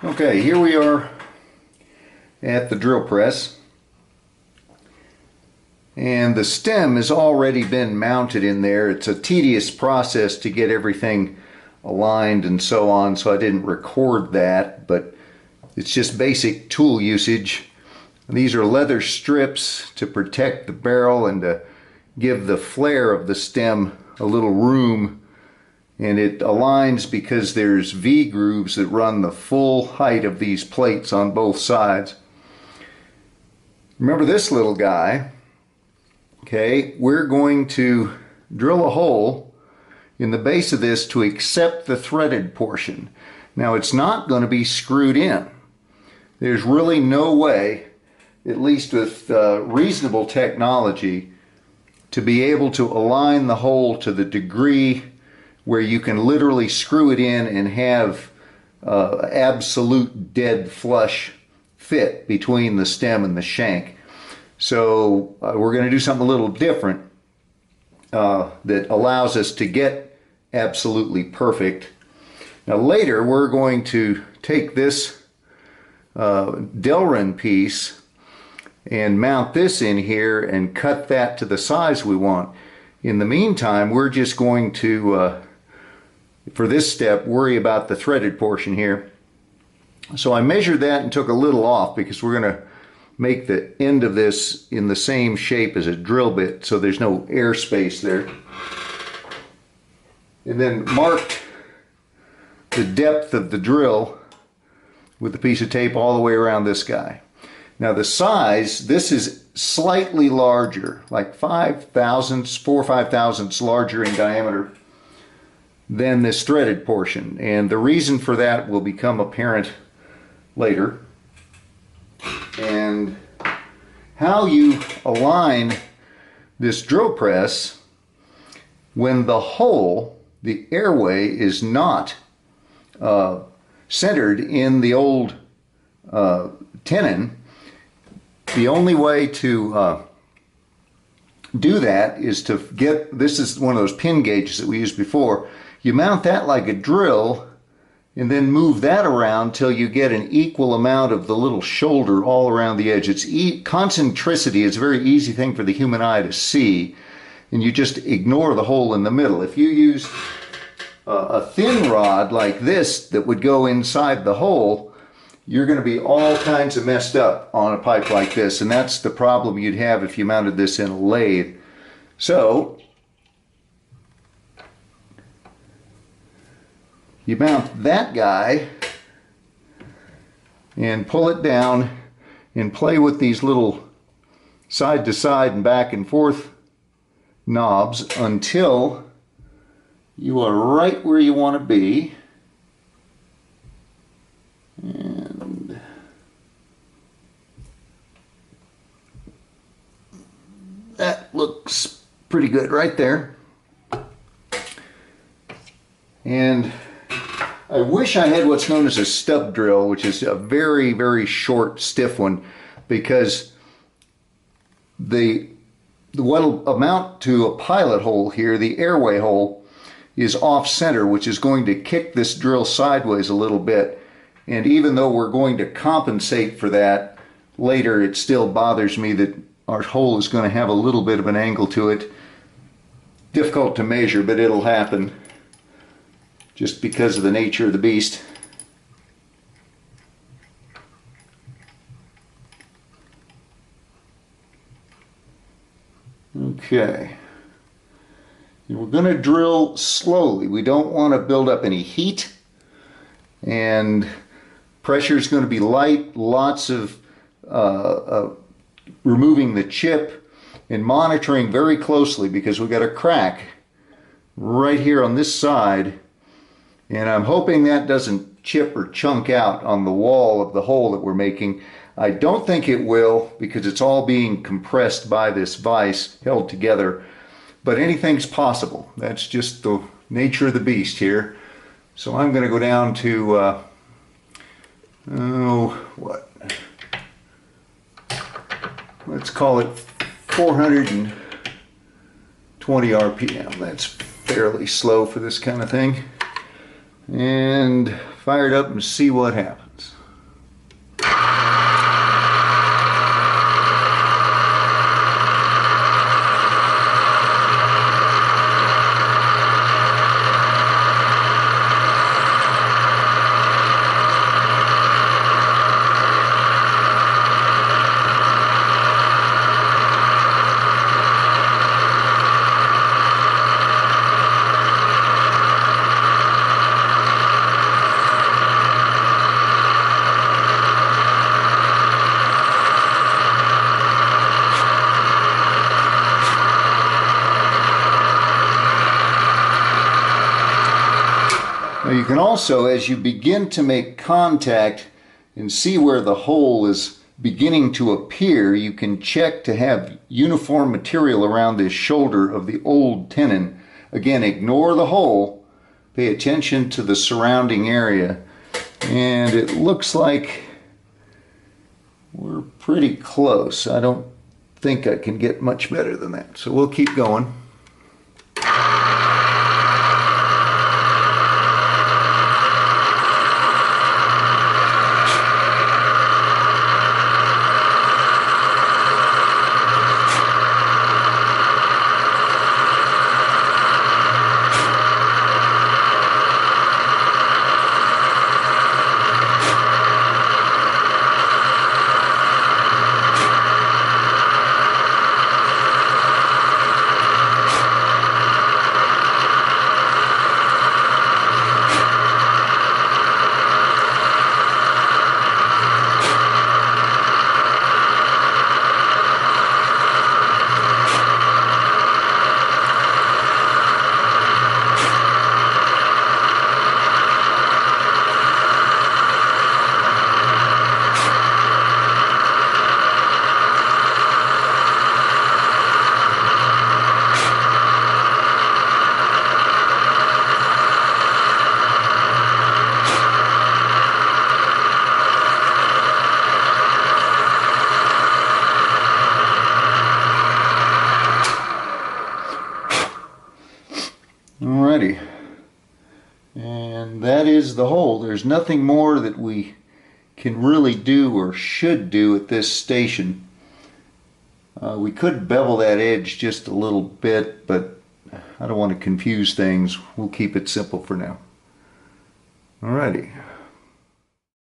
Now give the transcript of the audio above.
Okay, here we are at the drill press, and the stem has already been mounted in there. It's a tedious process to get everything aligned and so on, so I didn't record that, but it's just basic tool usage. These are leather strips to protect the barrel and to give the flare of the stem a little room, and it aligns because there's V grooves that run the full height of these plates on both sides. Remember this little guy. Okay, we're going to drill a hole in the base of this to accept the threaded portion. Now it's not going to be screwed in. There's really no way, at least with reasonable technology, to be able to align the hole to the degree where you can literally screw it in and have absolute dead flush fit between the stem and the shank. So we're going to do something a little different that allows us to get absolutely perfect. Now later we're going to take this Delrin piece and mount this in here and cut that to the size we want. In the meantime, we're just going to, for this step, worry about the threaded portion here. So I measured that and took a little off because we're going to make the end of this in the same shape as a drill bit so there's no air space there. And then marked the depth of the drill with a piece of tape all the way around this guy. Now the size, this is slightly larger, like 5/1000ths, 4 5/1000ths larger in diameter than this threaded portion. And the reason for that will become apparent later. And how you align this drill press when the hole, the airway, is not centered in the old tenon. The only way to do that is to get, this is one of those pin gauges that we used before. You mount that like a drill and then move that around till you get an equal amount of the little shoulder all around the edge. It's concentricity is a very easy thing for the human eye to see, and you just ignore the hole in the middle. If you use a thin rod like this that would go inside the hole, you're going to be all kinds of messed up on a pipe like this, and that's the problem you'd have if you mounted this in a lathe. So you mount that guy and pull it down and play with these little side to side and back and forth knobs until you are right where you want to be. And that looks pretty good right there. And I wish I had what's known as a stub drill, which is a very, very short, stiff one, because what will amount to a pilot hole here, the airway hole, is off center, which is going to kick this drill sideways a little bit. And even though we're going to compensate for that later, it still bothers me that our hole is going to have a little bit of an angle to it. Difficult to measure, but it'll happen just because of the nature of the beast. Okay. And we're going to drill slowly. We don't want to build up any heat, and pressure is going to be light, lots of removing the chip and monitoring very closely, because we've got a crack right here on this side, and I'm hoping that doesn't chip or chunk out on the wall of the hole that we're making. I don't think it will, because it's all being compressed by this vise, held together, but anything's possible. That's just the nature of the beast here. So I'm going to go down to let's call it 420 RPM. That's fairly slow for this kind of thing. And fire it up and see what happens. Now you can also, as you begin to make contact and see where the hole is beginning to appear, you can check to have uniform material around this shoulder of the old tenon. Again, ignore the hole, pay attention to the surrounding area, and it looks like we're pretty close. I don't think I can get much better than that, so we'll keep going. Alrighty, and that is the hole. There's nothing more that we can really do or should do at this station. We could bevel that edge just a little bit, but I don't want to confuse things. We'll keep it simple for now. Alrighty.